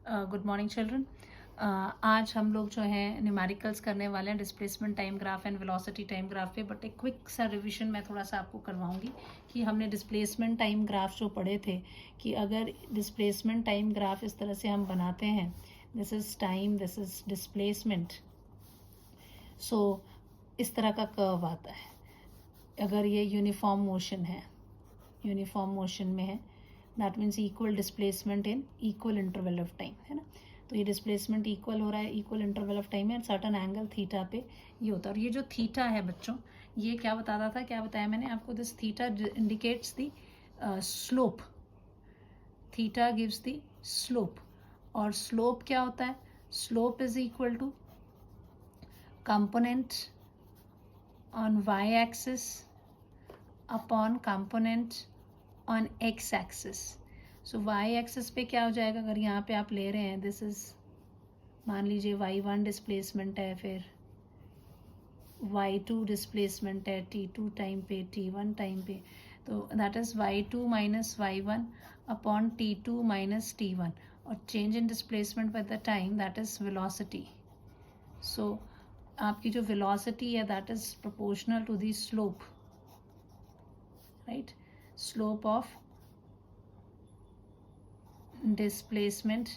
Good morning children. आज हम लोग जो है न्यूमेरिकल्स करने वाले हैं displacement time graph and velocity time graph पे। बट एक क्विक सा रिवीजन मैं थोड़ा सा आपको करवाऊंगी कि हमने डिस्प्लेसमेंट टाइम ग्राफ जो पढ़े थे कि अगर डिस्प्लेसमेंट टाइम ग्राफ इस तरह से हम बनाते हैं, this is time, this is displacement, so इस तरह का कर्व आता है। अगर ये यूनिफॉर्म मोशन है, यूनिफॉर्म मोशन में है, that means equal displacement in equal interval of time, है ना। तो ये डिस्प्लेसमेंट इक्वल हो रहा है इक्वल इंटरवल ऑफ टाइम है, सर्टन एंगल थीटा पे ये होता है। और ये जो थीटा है बच्चों, ये क्या बताता था, क्या बताया मैंने आपको, this theta indicates the slope, theta gives the slope. और स्लोप क्या होता है, slope is equal to component on Y axis upon component on X axis. So Y axis पे क्या हो जाएगा, अगर यहाँ पे आप ले रहे हैं, दिस इज, मान लीजिए y1 डिस्प्लेसमेंट है, फिर y2 डिस्प्लेसमेंट है t2 टाइम पे, t1 टाइम पे, तो that is y2 minus y1 upon t2 minus t1। और change in displacement by the time, that is velocity. So आपकी जो वेलोसिटी है that is proportional to the slope, right, slope of displacement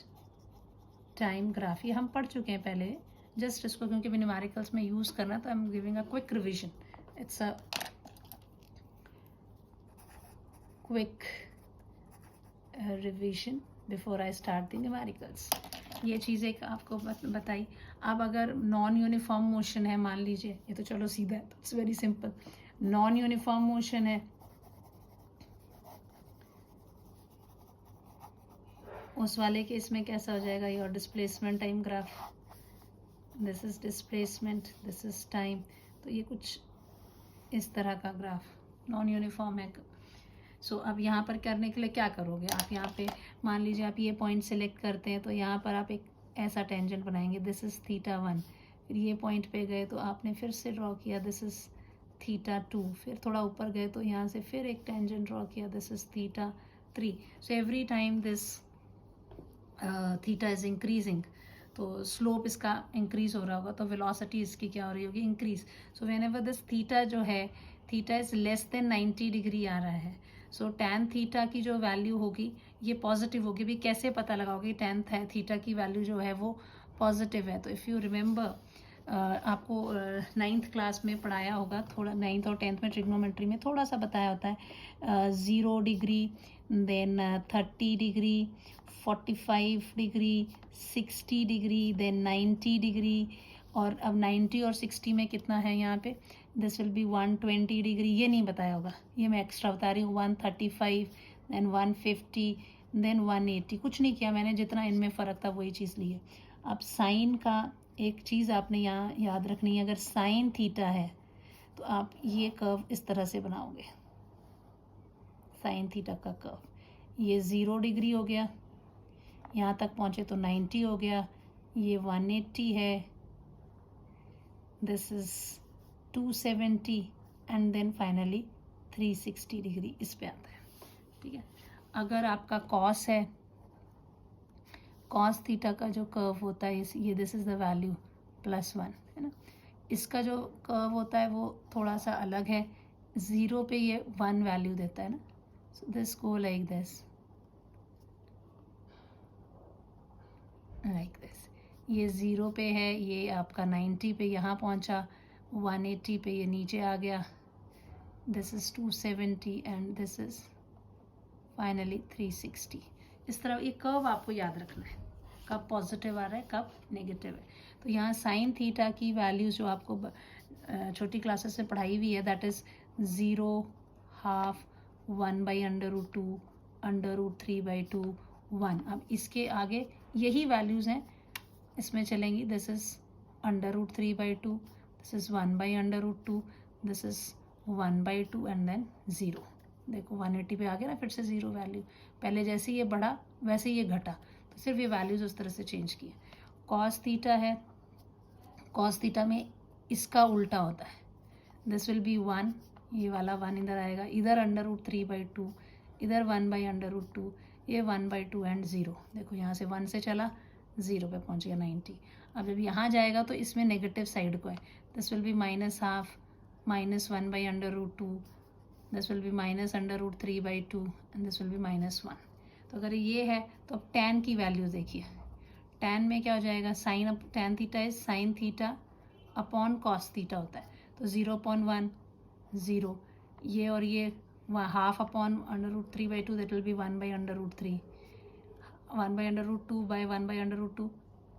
time graph. ये हम पढ़ चुके हैं पहले, जस्ट इसको क्योंकि न्यूमेरिकल्स में यूज करना, तो I am giving a quick revision. It's a quick revision before I start the numericals. ये चीज़ एक आपको बताई। अब अगर नॉन यूनिफॉर्म मोशन है, मान लीजिए, ये तो चलो सीधा है, it's very simple. Non uniform motion है, उस वाले केस में कैसा हो जाएगा, your displacement time graph, this is displacement, this is time. तो ये कुछ इस तरह का ग्राफ नॉन यूनिफॉर्म है। सो अब यहाँ पर करने के लिए क्या करोगे आप, यहाँ पे मान लीजिए आप ये पॉइंट सेलेक्ट करते हैं, तो यहाँ पर आप एक ऐसा टेंजेंट बनाएंगे, दिस इज θ1। फिर ये पॉइंट पे गए तो आपने फिर से ड्रॉ किया, दिस इज θ2। फिर थोड़ा ऊपर गए तो यहाँ से फिर एक टेंजेंट ड्रॉ किया, this is θ3। So every time this theta is increasing, तो स्लोप इसका इंक्रीज हो रहा होगा, तो वेलोसिटी इसकी क्या हो रही होगी, increase. So whenever this theta जो है, theta is less than 90 degree आ रहा है, सो टैन थीटा की जो वैल्यू होगी ये पॉजिटिव होगी। भी कैसे पता लगाओगे, टैन थीटा की वैल्यू जो है वो पॉजिटिव है। तो इफ़ यू रिमेंबर, आपको 9th क्लास में पढ़ाया होगा, थोड़ा 9th और 10th में ट्रिग्नोमेट्री में थोड़ा सा बताया होता है, 0 degree, then 30 degree, 45 degree, 60 degree, then 90 degree. और अब 90 और 60 में कितना है यहाँ पे, दिस विल बी 120 डिग्री। ये नहीं बताया होगा, ये मैं एक्स्ट्रा बता रही हूँ। 135, देन 150, देन 180। कुछ नहीं किया मैंने, जितना इनमें फ़र्क था वही चीज़ ली है। अब साइन का एक चीज़ आपने यहाँ याद रखनी है, अगर साइन थीटा है तो आप ये कर्व इस तरह से बनाओगे, साइन थीटा का कर्व। ये 0 डिग्री हो गया, यहाँ तक पहुँचे तो 90 हो गया, ये 180 है, this is 270, and then finally 360 degree इस पे आता है, ठीक है। अगर आपका कॉस है, कॉस थीटा का जो कर्व होता है, ये दिस इज द वैल्यू +1, है ना। इसका जो कर्व होता है वो थोड़ा सा अलग है, 0 पे ये 1 वैल्यू देता है ना, so this go like this, like this. ये 0 पे है, ये आपका 90 पे यहाँ पहुँचा, 180 पे ये नीचे आ गया, this is 270, and this is finally 360। इस तरह ये कर्व आपको याद रखना है, कब पॉजिटिव आ रहा है कब नेगेटिव है। तो यहाँ साइन थीटा की वैल्यूज जो आपको छोटी क्लासेस से पढ़ाई हुई है, दैट इज़ 0, हाफ, 1/√2, √3/2, 1। अब इसके आगे यही वैल्यूज़ हैं, इसमें चलेंगी, this is √3/2, this is 1/√2, this is 1/2, and then 0। देखो 180 पे आ गया ना, फिर से 0 वैल्यू, पहले जैसे ये बढ़ा वैसे ये घटा, तो सिर्फ ये वैल्यूज उस तरह से चेंज किए। कॉस थीटा है, कॉस थीटा में इसका उल्टा होता है, दिस विल बी 1, ये वाला 1 इधर आएगा, इधर √3/2, इधर 1/√2, ये 1/2 एंड 0, देखो यहाँ से 1 से चला 0 पे पहुँच गया 90। अब जब यहाँ जाएगा तो इसमें नेगेटिव साइड को है, this will B -½ -1/√2, this will B -√3/2 and this will be -1। तो अगर ये है तो अब tan की वैल्यू देखिए, tan में क्या हो जाएगा, sine tan theta is sine theta upon cos theta होता है, तो 0/1 0, ये और ये half upon √3/2, that will be 1/√3, 1/√2 by 1/√2,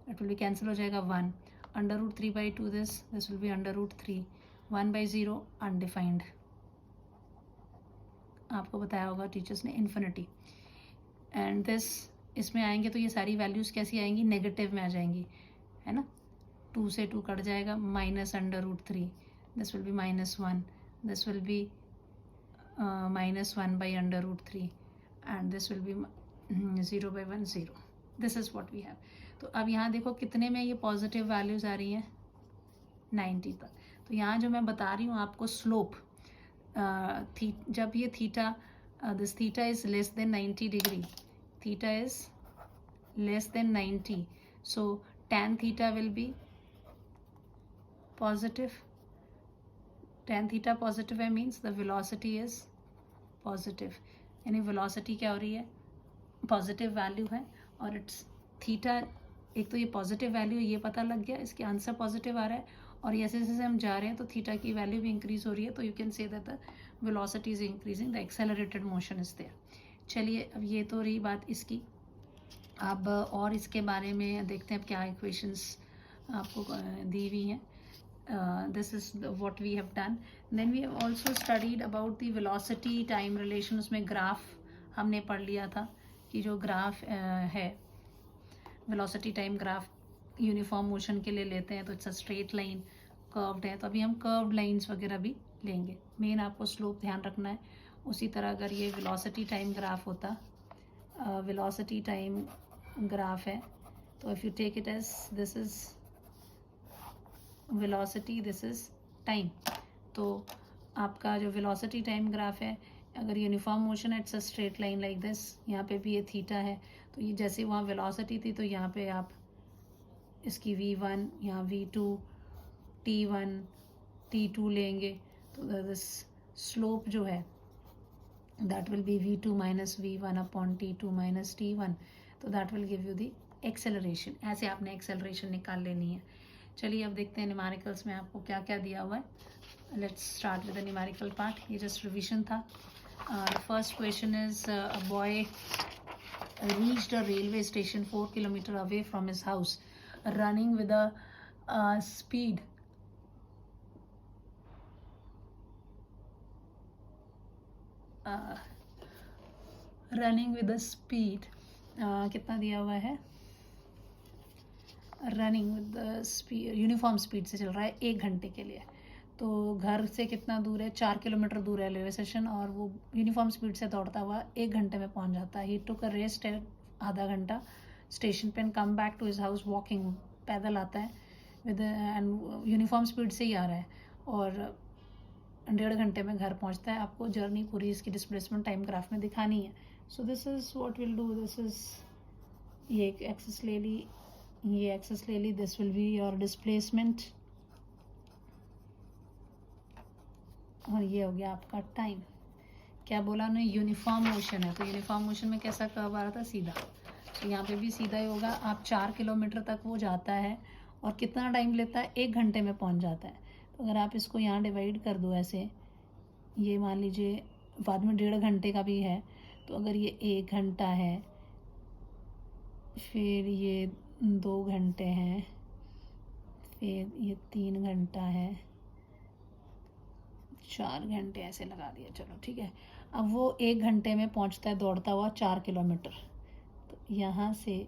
it will be cancel हो जाएगा 1, √3/2 दिस विल बी √3, 1/0 अनडिफाइंड, आपको बताया होगा टीचर्स ने इन्फिनिटी, एंड दिस इसमें आएंगे तो ये सारी वैल्यूज़ कैसी आएंगी, नेगेटिव में आ जाएंगी, है ना, 2 से 2 कट जाएगा, -√3, this will be -1, this will be -1/√3 and this will be 0/1 0, this is what we have. तो अब यहाँ देखो कितने में ये पॉजिटिव वैल्यूज़ आ रही हैं, 90 तक। तो यहाँ जो मैं बता रही हूँ आपको स्लोप, जब ये theta this theta is less than 90 degree, theta is less than 90, so tan theta will be positive, tan theta positive है means the velocity is positive, यानी velocity क्या हो रही है, पॉजिटिव वैल्यू है, और इट्स थीटा, एक तो ये पॉजिटिव वैल्यू ये पता लग गया, इसके आंसर पॉजिटिव आ रहा है, और जैसे जैसे हम जा रहे हैं तो थीटा की वैल्यू भी इंक्रीज हो रही है, तो you can say that the velocity is increasing, the accelerated motion is there. चलिए अब ये तो रही बात इसकी, अब और इसके बारे में देखते हैं अब क्या इक्वेशंस आपको दी हुई हैं। This is what we have done, then we have also studied about the velocity time relation, उसमें ग्राफ हमने पढ़ लिया था कि जो ग्राफ है velocity time graph uniform motion के लिए लेते हैं तो it's a straight line, curved है, तो अभी हम कर्व्ड लाइंस वगैरह भी लेंगे, मेन आपको स्लोप ध्यान रखना है। उसी तरह अगर ये वेलोसिटी टाइम ग्राफ होता, वेलोसिटी टाइम ग्राफ है, तो if you take it as this is velocity, this is time, तो आपका जो वेलोसिटी टाइम ग्राफ है, अगर यूनिफॉर्म मोशन है it's a straight line like this, यहाँ पे भी ये थीटा है, तो ये जैसे वहाँ वेलोसिटी थी तो यहाँ पे आप इसकी v1, यहाँ v2, t1, t2 लेंगे, तो दिस स्लोप जो है that will be v2 minus v1 upon t2 minus t1, तो that will give you the acceleration, ऐसे आपने acceleration निकाल लेनी है। चलिए अब देखते हैं न्यूमेरिकल्स में आपको क्या क्या दिया हुआ है। Let's start with the numerical part, ये जस्ट रिविजन था। First question is a boy reached a railway station 4 kilometers away from his house running with a speed कितना दिया हुआ है, running with the speed uniform speed से चल रहा है 1 घंटे के लिए, तो घर से कितना दूर है, 4 किलोमीटर दूर है रेलवे स्टेशन, और वो यूनिफॉर्म स्पीड से दौड़ता हुआ 1 घंटे में पहुंच जाता है। ही टुक अ रेस्ट आधा घंटा स्टेशन पे, and come back to his house walking, पैदल आता है विद, एंड यूनिफॉर्म स्पीड से ही आ रहा है, और 1.5 घंटे में घर पहुंचता है। आपको जर्नी पूरी इसकी डिस्प्लेसमेंट टाइम ग्राफ में दिखानी है। So this is what will do, this is ये एक एक्सेस ले ली, ये एक्सेस ले ली, this will be your displacement, और ये हो गया आपका टाइम। क्या बोला उन्होंने, यूनिफॉर्म मोशन है, तो यूनिफॉर्म मोशन में कैसा कर्व आ रहा था, सीधा, तो यहाँ पे भी सीधा ही होगा। आप 4 किलोमीटर तक वो जाता है, और कितना टाइम लेता है, 1 घंटे में पहुँच जाता है। तो अगर आप इसको यहाँ डिवाइड कर दो ऐसे, ये मान लीजिए बाद में 1.5 घंटे का भी है, तो अगर ये 1 घंटा है, फिर ये 2 घंटे हैं, फिर ये 3 घंटा है, 4 घंटे ऐसे लगा दिया, चलो ठीक है। अब वो 1 घंटे में पहुंचता है दौड़ता हुआ 4 किलोमीटर, तो यहाँ से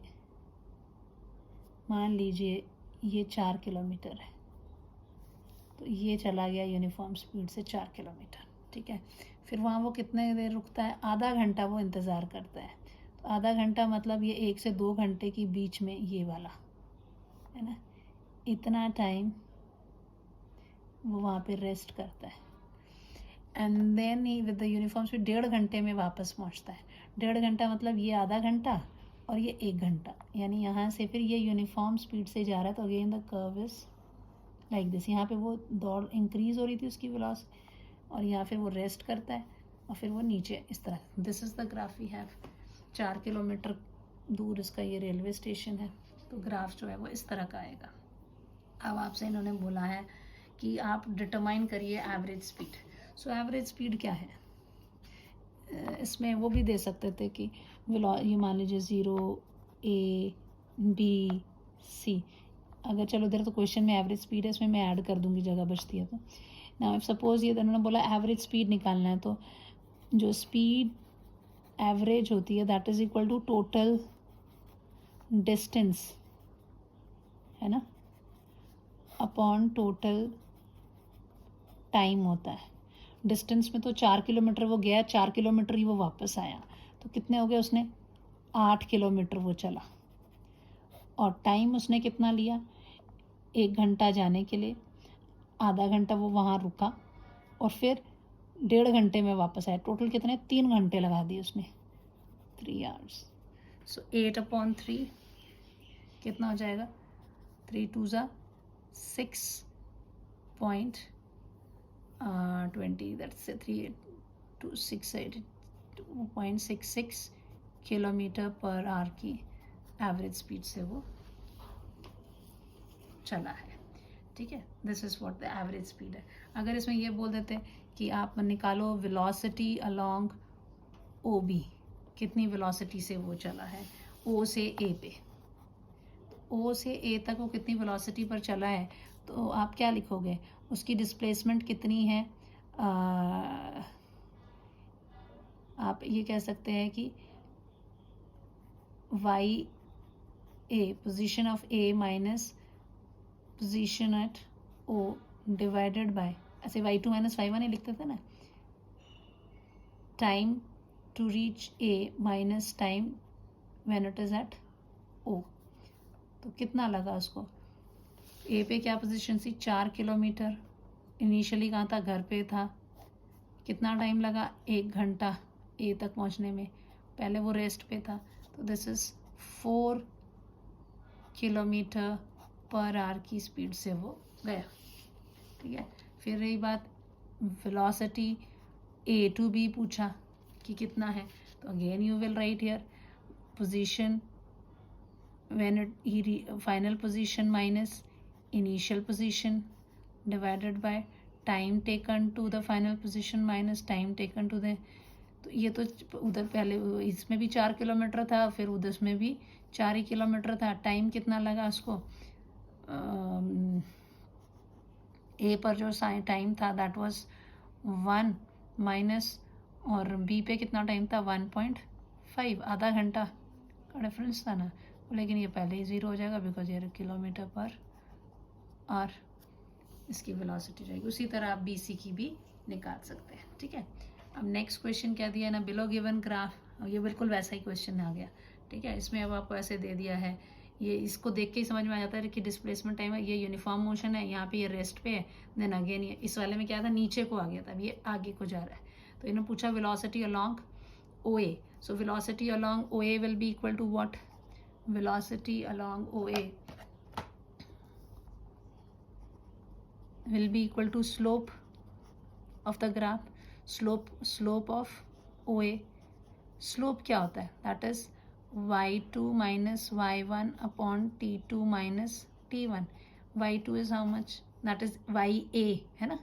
मान लीजिए ये 4 किलोमीटर है, तो ये चला गया यूनिफॉर्म स्पीड से 4 किलोमीटर, ठीक है। फिर वहाँ वो कितने देर रुकता है, आधा घंटा वो इंतज़ार करता है। तो आधा घंटा मतलब ये 1 से 2 घंटे की बीच में ये वाला है ना, इतना टाइम वो वहाँ पे रेस्ट करता है। And then he with the uniform speed 1.5 घंटे में वापस पहुंचता है। 1.5 घंटा मतलब ये आधा घंटा और ये 1 घंटा, यानी यहाँ से फिर ये यूनिफॉर्म स्पीड से जा रहा है। तो again the curve is like this. यहाँ पे वो दौड़ इंक्रीज हो रही थी उसकी वेलोसिटी, और यहाँ फिर वो रेस्ट करता है और फिर वो नीचे इस तरह। This is the graph we have. 4 kilometre दूर इसका ये रेलवे स्टेशन है। तो ग्राफ जो है वो इस तरह का आएगा। अब आपसे इन्होंने बोला है कि आप डिटरमाइन करिए average speed. So average speed क्या है? इसमें वो भी दे सकते थे कि ये मान लीजिए 0 A B C। अगर चलो इधर तो क्वेश्चन में एवरेज स्पीड है, इसमें मैं ऐड कर दूंगी, जगह बचती है तो। नाउ इफ सपोज ये उन्होंने बोला एवरेज स्पीड निकालना है, तो जो स्पीड एवरेज होती है that is equal to total distance, है ना, अपॉन टोटल टाइम होता है। डिस्टेंस में तो 4 किलोमीटर वो गया, 4 किलोमीटर ही वो वापस आया, तो कितने हो गए उसने? 8 किलोमीटर वो चला। और टाइम उसने कितना लिया? 1 घंटा जाने के लिए, आधा घंटा वो वहाँ रुका और फिर 1.5 घंटे में वापस आया। टोटल कितने? 3 घंटे लगा दिए उसने, 3 आवर्स। सो 8/3 कितना हो जाएगा? 3 2 ज़ा 6.20, दैट्स 3 2 6 8 2.66 किलोमीटर पर आवर की एवरेज स्पीड से वो चला है। ठीक है, this is what the average speed है। अगर इसमें ये बोल देते कि आप निकालो वेलोसिटी अलोंग OB, कितनी वेलोसिटी से वो चला है O से A पे, O से A तक वो कितनी वेलोसिटी पर चला है, तो आप क्या लिखोगे? उसकी डिस्प्लेसमेंट कितनी है? आप ये कह सकते हैं कि YA, position of A minus position at O divided by, ऐसे y2 माइनस y1 ही लिखते थे ना, time to reach A minus time when it is at O। तो कितना लगा उसको? A पे क्या पोजीशन थी? 4 किलोमीटर। इनिशियली कहाँ था? घर पे था। कितना टाइम लगा? 1 घंटा A तक पहुँचने में। पहले वो रेस्ट पे था, तो this is 4 kilometre per hour की स्पीड से वो गया। ठीक है, फिर रही बात वेलोसिटी A to B पूछा कि कितना है, तो again you will right here position when final position minus initial position divided by time taken to the final position minus time taken to the, तो ये तो उधर पहले इसमें भी 4 किलोमीटर था, फिर उधर में भी 4 ही किलोमीटर था। टाइम कितना लगा उसको? A पर जो टाइम था दैट वाज 1 माइनस, और B पे कितना टाइम था? 1.5, आधा घंटा का डिफरेंस था ना। लेकिन ये पहले ही 0 हो जाएगा बिकॉज ये किलोमीटर पर आवर इसकी वेलोसिटी रहेगी। उसी तरह आप BC की भी निकाल सकते हैं। ठीक है, अब नेक्स्ट क्वेश्चन क्या दिया है ना, बिलो गिवन ग्राफ। ये बिल्कुल वैसा ही क्वेश्चन आ गया। ठीक है, इसमें अब आपको ऐसे दे दिया है, ये इसको देख के ही समझ में आ जाता है कि डिस्प्लेसमेंट टाइम है, ये यूनिफॉर्म मोशन है, यहाँ पे ये रेस्ट पे है, देन अगेन ये इस वाले में क्या था? नीचे को आ गया था, अब ये आगे को जा रहा है। तो इन्होंने पूछा velocity along OA। So velocity along OA will be equal to what? velocity along OA will be equal to slope of the graph, slope of OA। slope क्या होता है? that is y2 minus y1 upon t2 minus t1। y2 is how much? that is YA, है ना।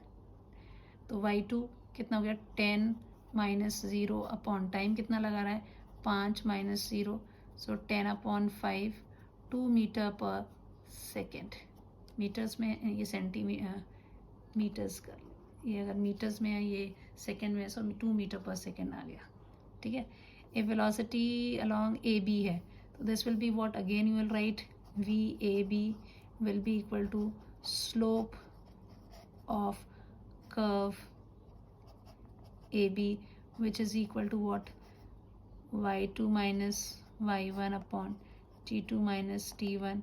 तो y2 कितना हो गया? 10 minus 0 upon time कितना लगा रहा है? 5 माइनस 0, सो 10/5, 2 मीटर पर सेकेंड। मीटर्स में ये मीटर्स कर, ये अगर मीटर्स में है, ये सेकेंड में, सो 2 मीटर पर सेकेंड आ गया। ठीक है, ए वेलोसिटी अलोंग AB है, तो this will be what? Again you will write VAB will be equal to slope of curve AB which is equal to what? y2 minus y1 upon t2 minus t1।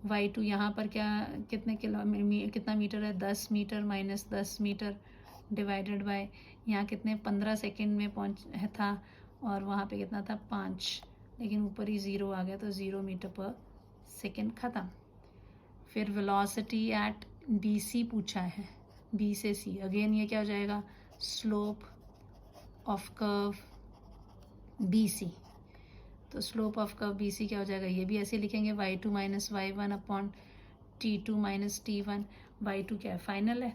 y2 यहाँ पर क्या, कितने कितना metre है? 10 metre minus 10 metre divided by यहाँ कितने 15 second में पहुँच था और वहाँ पे कितना था 5, लेकिन ऊपर ही 0 आ गया तो 0 मीटर पर सेकेंड ख़त्म। फिर वेलोसिटी एट बी सी पूछा है, बी से सी, अगेन ये क्या हो जाएगा slope of curve B C. तो slope of curve B C क्या हो जाएगा, ये भी ऐसे लिखेंगे y2 minus y1 upon t2 minus t1। y2 क्या है फाइनल है,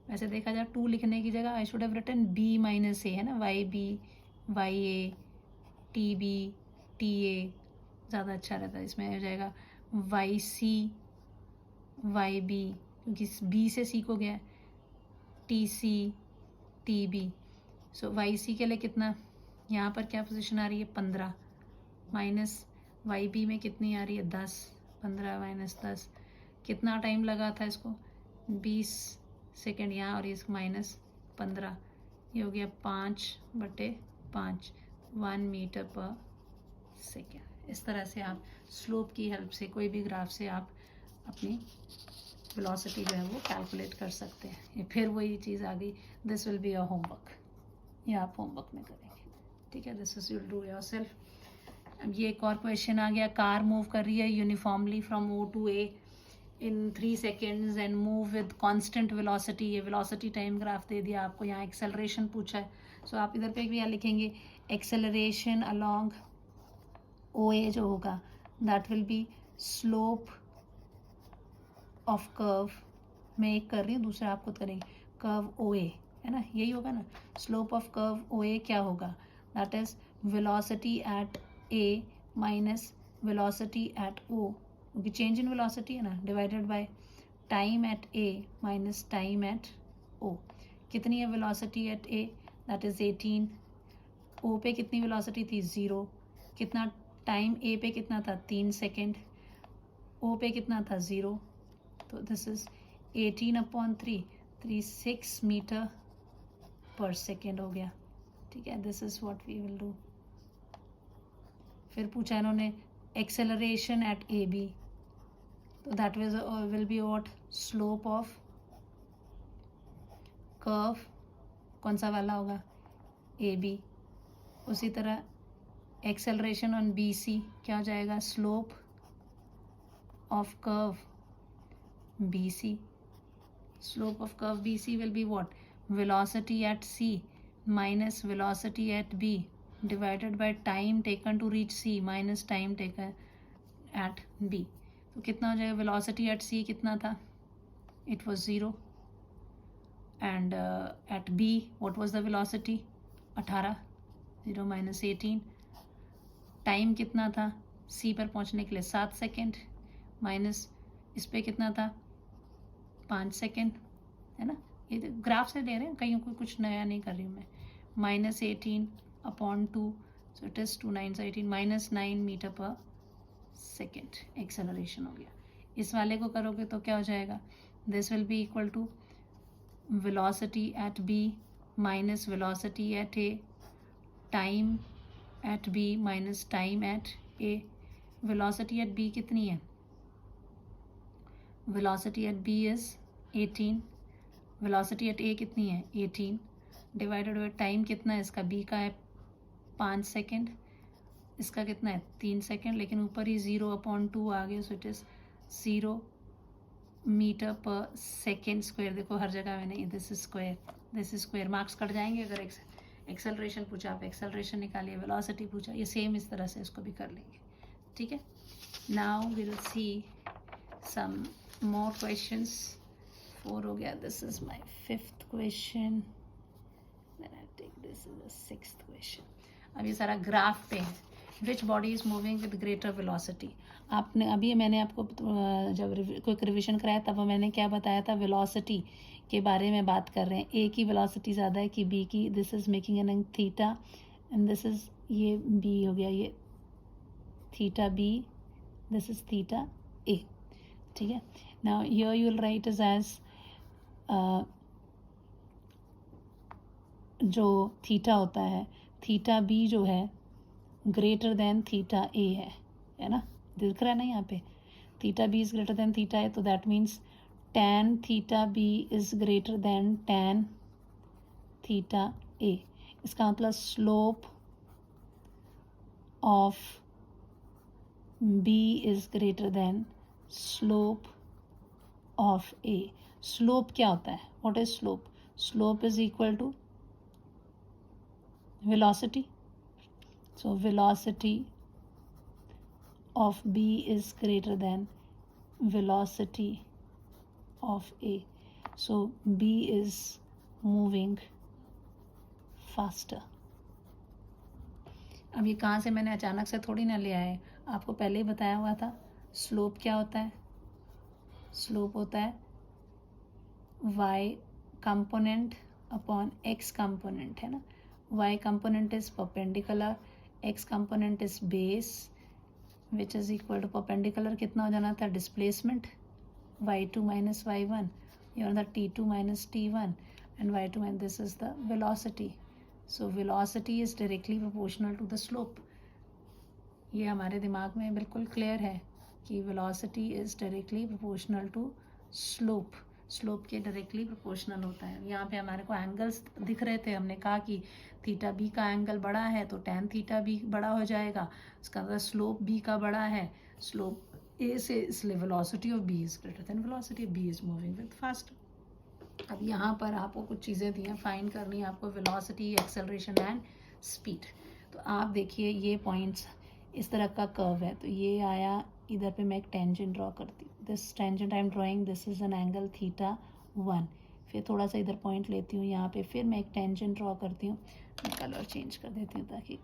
वैसे देखा जाए 2 लिखने की जगह I should have written b minus A, है ना, Y B Y A T B T A, ज़्यादा अच्छा रहता है। इसमें हो जाएगा वाई सी वाई बी, क्योंकि बी से सी को गया, T C T B. So Y C के लिए कितना, यहाँ पर क्या पोजीशन आ रही है 15, माइनस वाई बी में कितनी आ रही है 10, 15 माइनस 10, कितना टाइम लगा था इसको 20 सेकेंड यहाँ, और इस माइनस 15, ये हो गया 5/5, 1 मीटर पर सेकेंड। इस तरह से आप स्लोप की हेल्प से कोई भी ग्राफ से आप अपनी वेलोसिटी जो है वो कैलकुलेट कर सकते हैं। ये फिर वही चीज़ आ गई, this will be a homework, ये आप होमवर्क में करेंगे, ठीक है, this is you'll do yourself. अब ये एक और क्वेश्चन आ गया, कार मूव कर रही है uniformly from O to A in 3 seconds and move with constant velocity. ये वेलोसिटी टाइम ग्राफ दे दिया आपको, यहाँ एक्सेलरेशन पूछा है। सो आप इधर पे भी यहाँ लिखेंगे एक्सेलरेशन अलोंग ओ ए जो होगा that will B slope of curve, मैं एक कर रही हूँ दूसरा आप खुद करेंगे, कर्व ओ ए, है ना, यही होगा ना, slope of curve O A क्या होगा, that is velocity at A minus velocity at O, क्योंकि चेंज इन वेलोसिटी है ना, divided by time at A minus time at O. कितनी है velocity at A, that is 18, O पे कितनी velocity थी 0, कितना टाइम ए पे कितना था 3 सेकेंड, ओ पे कितना था 0, तो दिस इज 18/3, 36 मीटर पर सेकेंड हो गया, ठीक है, this is what we will do. फिर पूछा इन्होंने एक्सेलरेशन एट ए बी, तो that will be what slope of curve, कौन सा वाला होगा ए बी। उसी तरह एक्सेलरेशन ऑन बी सी क्या हो जाएगा, slope of curve B C, slope of curve B C will be what velocity at C minus velocity at B divided by time taken to reach C minus time taken at B. तो कितना हो जाएगा, velocity at C कितना था, it was 0, and at B what was the velocity 18, 0 minus 18, time कितना था सी पर पहुंचने के लिए 7 सेकेंड, माइनस इस पर कितना था 5 सेकेंड, है ना, ये ग्राफ से ले रहे हैं, कहीं को कुछ नया नहीं कर रही हूँ मैं, minus 18/2, so it is 2 9 18, minus 9 metre पर सेकेंड एक्सेलरेशन हो गया। इस वाले को करोगे तो क्या हो जाएगा, this will be equal to velocity at B minus velocity at A, time at B minus time at A. Velocity at B कितनी है, velocity at B is 18, velocity at A कितनी है 18, डिवाइडेड बाय टाइम कितना है इसका, B का है 5 second, इसका कितना है 3 सेकेंड, लेकिन ऊपर ही 0/2 आ गया, सो इट इज़ 0 मीटर पर सेकेंड स्क्वायर। देखो हर जगह मैंने this is square, this is square, marks cut जाएंगे अगर एक्सेलरेशन पूछा आप एक्सेलरेशन निकालिए, वेलोसिटी पूछा, ये सेम इस तरह से इसको भी कर लेंगे, ठीक है। Now will see some more questions, 4 हो गया, this is my 5th question, then I take this is the 6th question. अब ये सारा ग्राफ पे है, which body is moving with greater velocity. आपने अभी मैंने आपको जब क्विक रिविजन कराया तब मैंने क्या बताया था, वेलोसिटी के बारे में बात कर रहे हैं, ए की वेलोसिटी ज़्यादा है कि बी की, this is making an angle theta and this is, ये बी हो गया, ये theta B, this is theta A, ठीक है। Now here you will write is as जो थीटा होता है, थीटा बी जो है ग्रेटर देन थीटा ए है ना, दिख रहा है ना यहाँ पे, theta B is greater than theta A, तो that means tan theta B is greater than tan theta A, इसका मतलब slope of B is greater than slope of A. Slope क्या होता है? What is slope? Slope is equal to velocity. So velocity of B is greater than velocity of A. So B is moving faster. अब ये कहाँ से मैंने अचानक से थोड़ी ना ले आए, आपको पहले ही बताया हुआ था। स्लोप क्या होता है? स्लोप होता है y component upon x component, है ना। y component is perpendicular, x component is base, which is equal to perpendicular कितना हो जाना था? displacement y2 minus y1, you're the t2 minus t1 and y2, and this is the velocity. So velocity is directly proportional to the slope. ये हमारे दिमाग में बिल्कुल clear है कि velocity is directly proportional to slope. Slope के directly proportional होता है। यहाँ पे हमारे को एंगल्स दिख रहे थे, हमने कहा कि थीटा बी का एंगल बड़ा है तो टैन थीटा भी बड़ा हो जाएगा, इसका मतलब स्लोप बी का बड़ा है स्लोप ए से, इसलिए velocity of B is greater than velocity of B is moving with fast. अब यहाँ पर आपको कुछ चीज़ें दी हैं, फाइंड करनी है आपको वेलोसिटी, एक्सेलरेशन एंड स्पीड। तो आप देखिए ये पॉइंट्स इस तरह का कर्व है, तो ये आया, इधर पे मैं एक टेंजेंट ड्रॉ करती हूँ। This tangent I am drawing, this is an angle theta 1। फिर थोड़ा सा इधर पॉइंट लेती हूँ यहाँ पे, फिर मैं एक टेंजेंट ड्रॉ करती हूँ। मैं कलर चेंज कर देती हूँ ताकि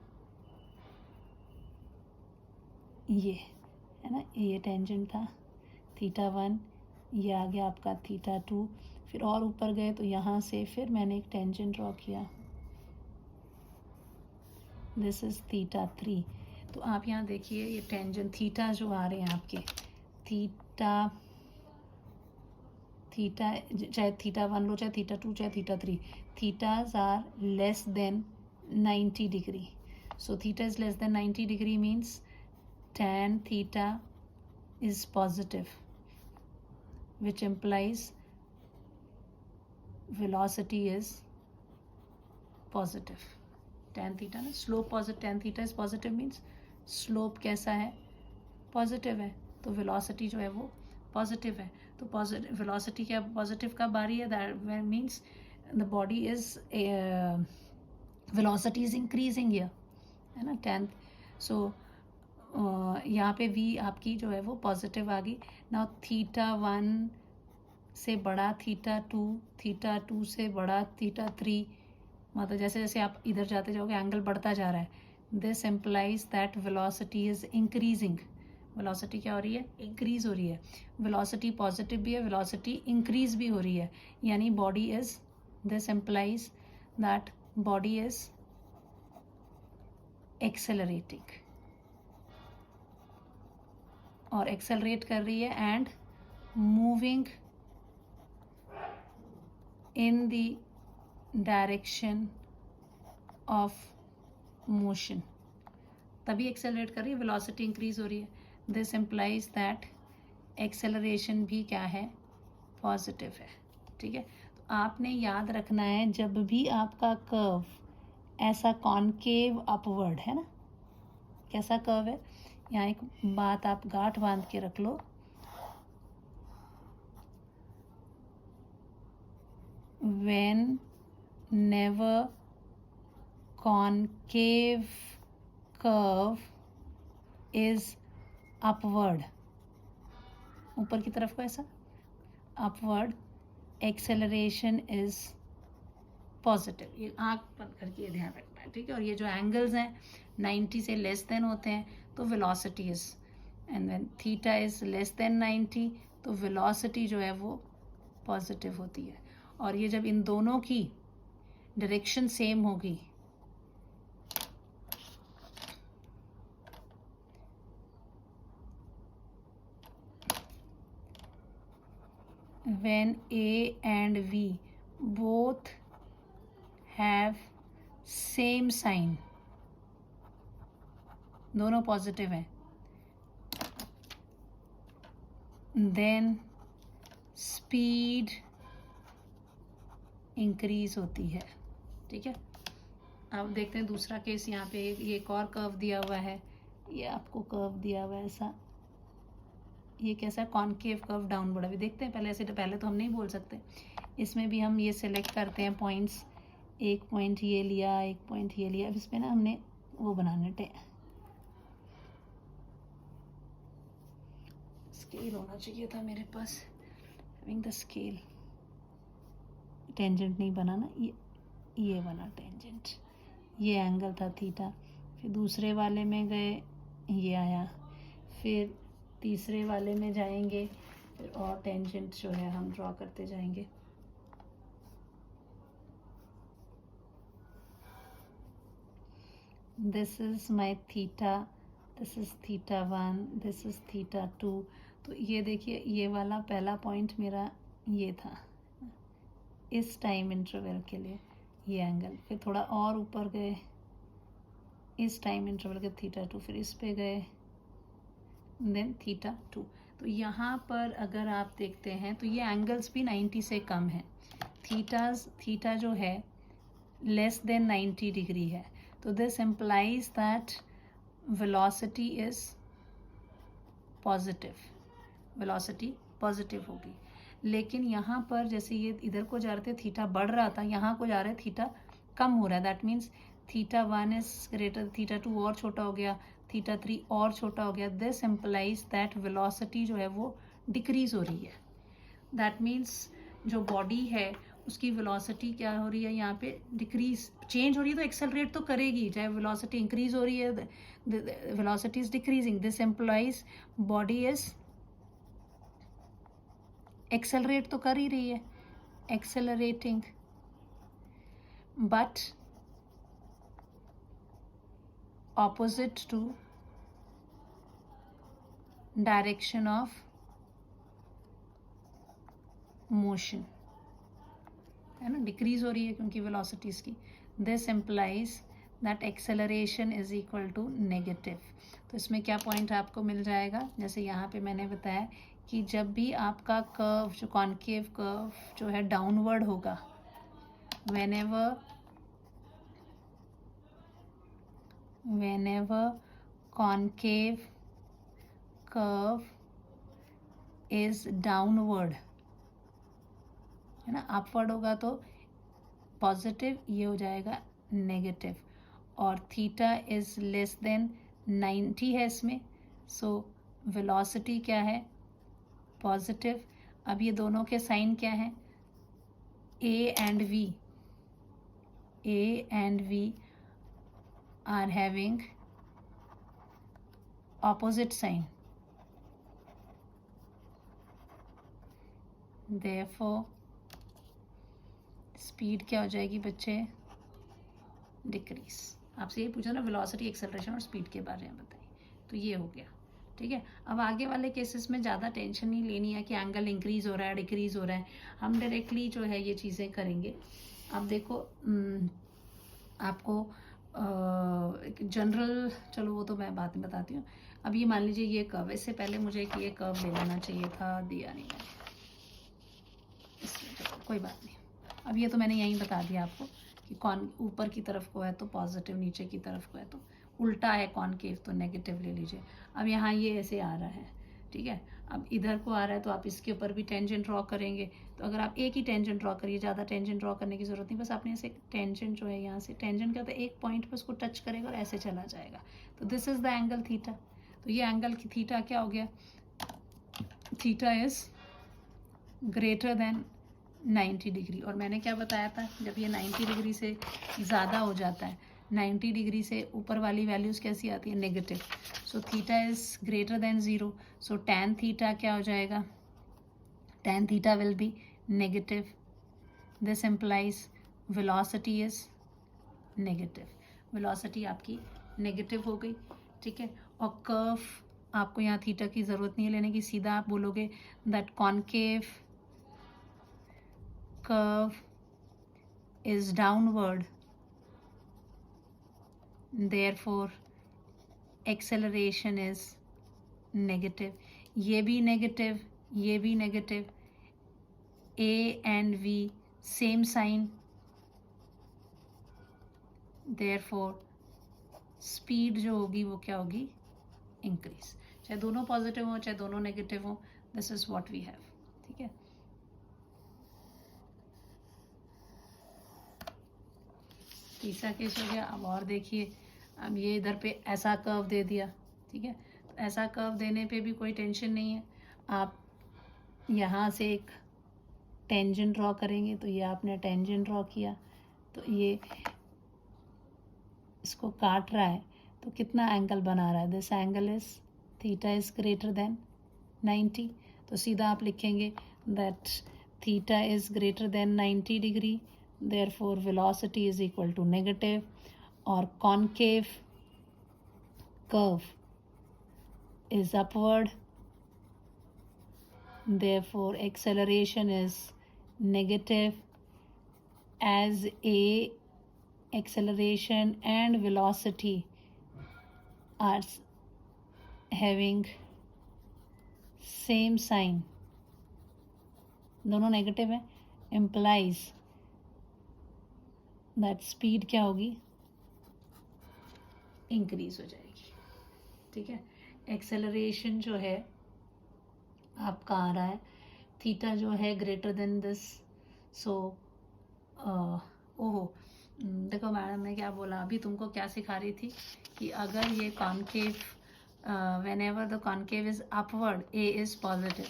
ये है ना, ये टेंजेंट था थीटा 1, ये आ गया आपका थीटा 2। फिर और ऊपर गए तो यहाँ से फिर मैंने एक टेंजेंट ड्रॉ किया, दिस इज थीटा 3। तो आप यहाँ देखिए ये टेंजेंट थीटा जो आ रहे हैं आपके, थीटा चाहे थीटा 1 लो, चाहे थीटा 2, चाहे theta 3, thetas are less than 90 degree. So theta is less than 90 degree means tan theta is positive, which implies velocity is positive. Tan theta ना, slope positive, tan theta is positive means slope कैसा है? Positive है, तो velocity जो है वो positive है। तो पॉजिटिव वेलोसिटी क्या पॉजिटिव कब आ रही है? That means the body is velocity is increasing here, है ना। 10 सो यहाँ पे v आपकी जो है वो पॉजिटिव आ गई। नाउ थीटा 1 से बड़ा थीटा 2, थीटा 2 से बड़ा थीटा 3, मतलब जैसे जैसे आप इधर जाते जाओगे एंगल बढ़ता जा रहा है। This implies that velocity is increasing. Velocity क्या हो रही है? इंक्रीज हो रही है। वेलोसिटी पॉजिटिव भी है, वेलोसिटी इंक्रीज भी हो रही है, यानी body is, this implies that body is accelerating, और एक्सेलरेट कर रही है and moving in the direction of motion, तभी एक्सेलरेट कर रही है, वेलोसिटी इंक्रीज हो रही है। दिस एम्प्लाइज दैट एक्सेलरेशन भी क्या है? पॉजिटिव है, ठीक है। तो आपने याद रखना है जब भी आपका कर्व ऐसा कॉनकेव अपवर्ड है ना, कैसा कर्व है, यहाँ एक बात आप गांठ बांध के रख लो, whenever concave curve is upward, ऊपर की तरफ को ऐसा upward, acceleration is positive। ये आँख बंद करके ये ध्यान रखना है, ठीक है। और ये जो एंगल्स हैं 90 से लेस देन होते हैं तो velocity is, and when theta is less than 90 तो वेलोसिटी जो है वो पॉजिटिव होती है। और ये जब इन दोनों की डायरेक्शन सेम होगी, when A and V both have same sign, दोनों पॉजिटिव हैं, then स्पीड इंक्रीज होती है, ठीक है। अब देखते हैं दूसरा केस। यहाँ पे ये एक और कर्व दिया हुआ है, ये आपको कर्व दिया हुआ है ऐसा, ये कैसा कॉनकेव कर्व डाउनवर्ड। अभी देखते हैं पहले, ऐसे तो पहले तो हम नहीं बोल सकते। इसमें भी हम ये सिलेक्ट करते हैं पॉइंट्स, एक पॉइंट ये लिया, एक पॉइंट ये लिया। अब इसमें ना हमने वो बनाने स्केल होना चाहिए था मेरे पास, हैविंग द स्केल। टेंजेंट नहीं बना ना, ये बना टेंजेंट, ये एंगल था थीटा। फिर दूसरे वाले में गए, ये आया, फिर तीसरे वाले में जाएंगे, फिर और टेंजेंट जो है हम ड्रॉ करते जाएंगे। This is my theta, this is theta 1, this is theta 2। तो ये देखिए, ये वाला पहला पॉइंट मेरा ये था इस टाइम इंटरवल के लिए, ये एंगल। फिर थोड़ा और ऊपर गए इस टाइम इंटरवल के थीटा 2, फिर इस पे गए, देन थीटा 2। तो यहाँ पर अगर आप देखते हैं तो ये एंगल्स भी 90 से कम है। थीटा जो है लेस देन 90 डिग्री है। तो this implies that velocity is positive, velocity positive होगी। लेकिन यहाँ पर जैसे ये इधर को जा रहे थे थीटा बढ़ रहा था, यहाँ को जा रहे थीटा कम हो रहा है। That means theta 1 is greater, theta 2 और छोटा हो गया, थीटा 3 और छोटा हो गया। दिस इम्प्लाइज दैट वेलोसिटी जो है वो डिक्रीज हो रही है। दैट मीन्स जो बॉडी है उसकी वेलोसिटी क्या हो रही है, यहाँ पे डिक्रीज, चेंज हो रही है। तो एक्सेलरेट तो करेगी, चाहे वेलोसिटी इंक्रीज हो रही है, velocity is decreasing. This implies body is accelerate तो कर ही रही है, accelerating, but opposite to direction of motion, है ना, डिक्रीज हो रही है क्योंकि वेलोसिटीज की। This implies that acceleration is equal to negative. तो इसमें क्या पॉइंट आपको मिल जाएगा, जैसे यहाँ पे मैंने बताया कि जब भी आपका कर्व जो कॉनकेव कर्व जो है डाउनवर्ड होगा, whenever concave curve is downward, है ना, अपवर्ड होगा तो पॉजिटिव, ये हो जाएगा नेगेटिव। और थीटा इज लेस देन 90 है इसमें, सो वेलोसिटी क्या है, पॉजिटिव। अब ये दोनों के साइन क्या है, A and V are having opposite sign, therefore speed क्या हो जाएगी बच्चे, डिक्रीज। आपसे ये पूछा ना वेलोसिटी, एक्सेलरेशन और स्पीड के बारे में बताइए, तो ये हो गया। ठीक है, अब आगे वाले केसेस में ज़्यादा टेंशन नहीं लेनी है कि एंगल इंक्रीज हो रहा है डिक्रीज हो रहा है, हम डायरेक्टली जो है ये चीज़ें करेंगे। अब देखो आपको जनरल, चलो वो तो मैं बाद में बताती हूँ। अब ये मान लीजिए ये कर्व, इससे पहले मुझे ये कर्व ले लेना चाहिए था, दिया नहीं मैंने, इसमें कोई बात नहीं। अब ये तो मैंने यहीं बता दिया आपको कि कौन ऊपर की तरफ को है तो पॉजिटिव, नीचे की तरफ को है तो उल्टा है कॉनकेव तो नेगेटिव ले लीजिए। अब यहाँ ये ऐसे आ रहा है, ठीक है, अब इधर को आ रहा है तो आप इसके ऊपर भी टेंजेंट ड्रॉ करेंगे। तो अगर आप एक ही टेंजेंट ड्रॉ करिए, ज़्यादा टेंजेंट ड्रॉ करने की ज़रूरत नहीं, बस आपने ऐसे टेंजेंट जो है यहाँ से, टेंजेंट क्या होता है, एक पॉइंट पर उसको टच करेगा और ऐसे चला जाएगा। तो this is the angle theta. तो ये एंगल की थीटा क्या हो गया, theta is greater than 90 degree. और मैंने क्या बताया था, जब ये 90 डिग्री से ज़्यादा हो जाता है, 90 डिग्री से ऊपर वाली वैल्यूज़ कैसी आती है, negative. So theta is greater than 0, so tan theta क्या हो जाएगा, tan theta will be negative. This implies velocity is negative, velocity आपकी नेगेटिव हो गई। ठीक है, और कर्व आपको यहाँ थीटा की ज़रूरत नहीं है लेने की, सीधा आप बोलोगे that concave curve is downward, therefore acceleration is negative. ये भी नेगेटिव, ये भी negative, A and V same sign, therefore speed जो होगी वो क्या होगी, इंक्रीज। चाहे दोनों पॉजिटिव हो चाहे दोनों नेगेटिव हो, this is what we have. ठीक है, तीसरा केस हो गया। अब और देखिए, अब ये इधर पे ऐसा कर्व दे दिया। ठीक है, तो ऐसा कर्व देने पे भी कोई टेंशन नहीं है। आप यहाँ से एक टेंजेंट ड्रॉ करेंगे, तो ये आपने टेंजेंट ड्रॉ किया, तो ये इसको काट रहा है, तो कितना एंगल बना रहा है, this angle is theta is greater than 90। तो सीधा आप लिखेंगे that theta is greater than 90 degree, therefore velocity is equal to negative, और concave curve is upward, therefore acceleration is negative, as a acceleration and velocity are having same sign, दोनों negative है, implies that speed क्या होगी, increase हो जाएगी। ठीक है, acceleration जो है आपका आ रहा है, थीटा जो है ग्रेटर देन दिस, सो ओहो, देखो मैडम ने क्या बोला अभी, तुमको क्या सिखा रही थी कि अगर ये concave, whenever the concave is upward, A is positive,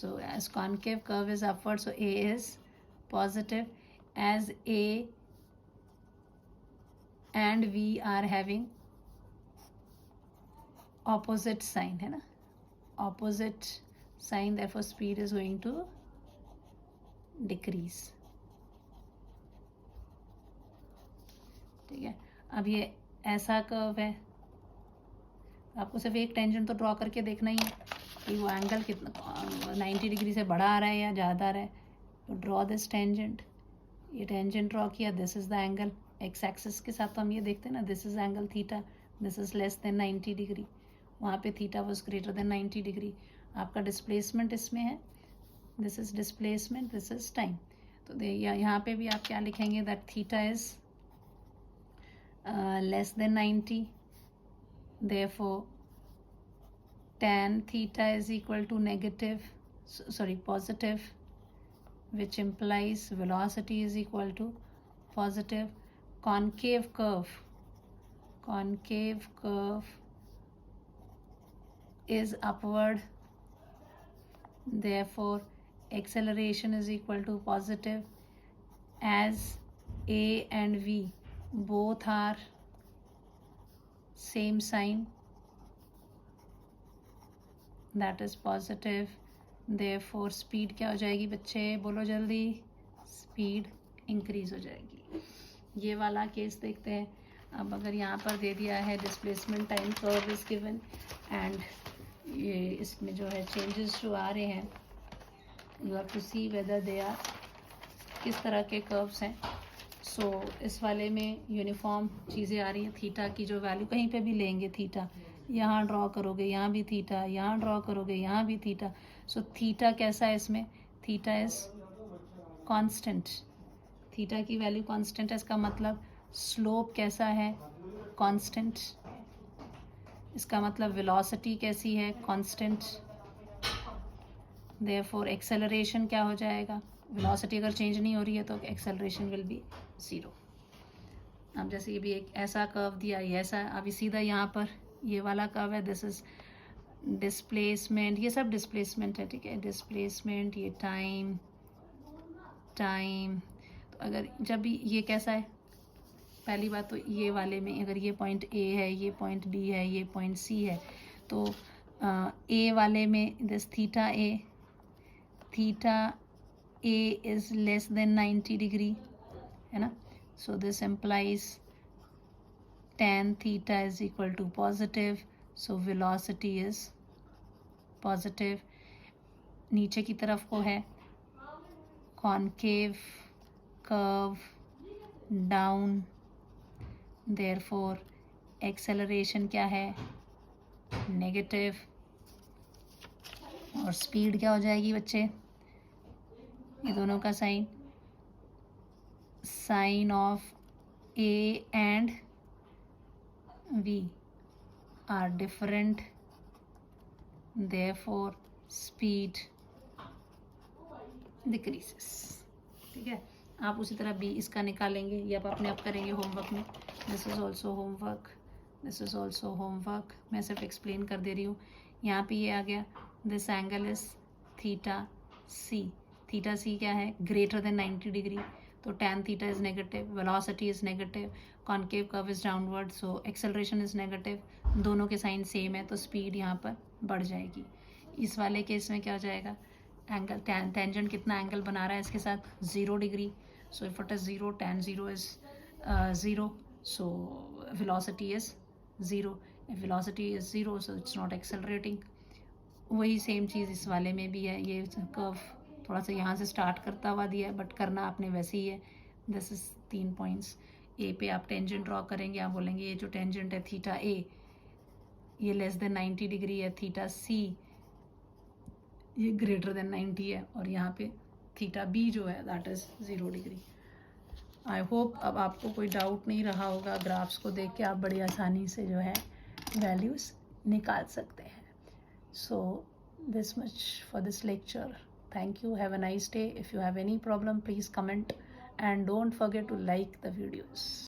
so as concave curve is upward, so A is positive, as A and V are having opposite sign, है ना, opposite sign, therefore speed is going to decrease। ठीक है, अब ये ऐसा curve है, आपको सिर्फ एक टेंजेंट तो ड्रॉ करके देखना ही है कि वो एंगल कितना 90 डिग्री से बड़ा आ रहा है या ज़्यादा आ रहा है। तो ड्रॉ दिस टेंजेंट, ये टेंजेंट ड्रॉ किया, this is the angle, x axis के साथ तो हम ये देखते हैं ना, this is angle theta, this is less than 90 degree, वहाँ पे theta was greater than 90 degree. आपका डिस्प्लेसमेंट इसमें है, this is displacement, this is time. तो यहाँ पे भी आप क्या लिखेंगे, that theta is less than 90, therefore tan theta is equal to negative, positive, which implies velocity is equal to positive. Concave curve is upward, therefore acceleration is equal to positive, as A and V both are same sign, that is positive, therefore speed क्या हो जाएगी बच्चे, बोलो जल्दी, speed increase हो जाएगी। ये वाला केस देखते हैं। अब अगर यहाँ पर दे दिया है displacement time curve is given and ये इसमें जो है changes जो आ रहे हैं, you have to see whether they are किस तरह के कर्व्स हैं। सो इस वाले में यूनिफॉर्म चीज़ें आ रही हैं, थीटा की जो वैल्यू कहीं पे भी लेंगे, थीटा यहाँ ड्रॉ करोगे यहाँ भी थीटा, यहाँ ड्रॉ करोगे यहाँ भी थीटा। सो थीटा कैसा है इसमें, थीटा इज कांस्टेंट, थीटा की वैल्यू कांस्टेंट है, इसका मतलब स्लोप कैसा है, कांस्टेंट, इसका मतलब वेलोसिटी कैसी है, कांस्टेंट, देयरफॉर एक्सेलरेशन क्या हो जाएगा, वेलोसिटी अगर चेंज नहीं हो रही है तो एक्सेलरेशन विल बी 0। अब जैसे ये भी एक ऐसा कर्व दिया, ये ऐसा, अभी सीधा यहाँ पर ये वाला कर्व है, दिस इज डिस्प्लेसमेंट, ये सब डिस्प्लेसमेंट है। ठीक है, डिस्प्लेसमेंट, ये टाइम, तो अगर जब भी ये कैसा है, पहली बात तो ये वाले में अगर ये पॉइंट ए है, ये पॉइंट बी है, ये पॉइंट सी है, तो ए वाले में this theta A is less than 90 degree, है ना, so this implies tan theta is equal to positive, so velocity is positive। नीचे की तरफ को है concave curve down, therefore acceleration क्या है, negative, और speed क्या हो जाएगी बच्चे, ये दोनों का sign of A and V are different, therefore speed decreases. ठीक है, आप उसी तरह B इसका निकालेंगे, ये आप अपने आप करेंगे होमवर्क में. This is also homework, this is also homework. मैं सिर्फ एक्सप्लेन कर दे रही हूँ. यहाँ पे ये आ गया, this angle is theta C. Theta C क्या है? Greater than 90 degree. तो tan theta is negative, velocity is negative, concave curve is downward, so acceleration is negative. दोनों के साइन सेम है तो स्पीड यहाँ पर बढ़ जाएगी. इस वाले केस में क्या हो जाएगा? एंगल टेंजेंट कितना एंगल बना रहा है इसके साथ? 0 degree. So if it is 0, tan 0 is 0, so velocity is 0. If velocity is 0, so it's not accelerating. वही सेम चीज़ इस वाले में भी है. ये कर्व थोड़ा सा यहाँ से स्टार्ट करता हुआ दिया है, बट करना आपने वैसे ही है. This is 3 points. ए पे आप टेंजेंट ड्रॉ करेंगे, आप बोलेंगे ये जो टेंजेंट है थीटा ए, ये लेस देन 90 डिग्री है. थीटा सी ये ग्रेटर देन 90 है, और यहाँ पे थीटा बी जो है that is 0 degree. I hope अब आपको कोई डाउट नहीं रहा होगा. ग्राफ्स को देख के आप बड़ी आसानी से जो है वैल्यूज़ निकाल सकते हैं. सो this much for this lecture. Thank you. Have a nice day. If you have any problem, please comment and don't forget to like the videos.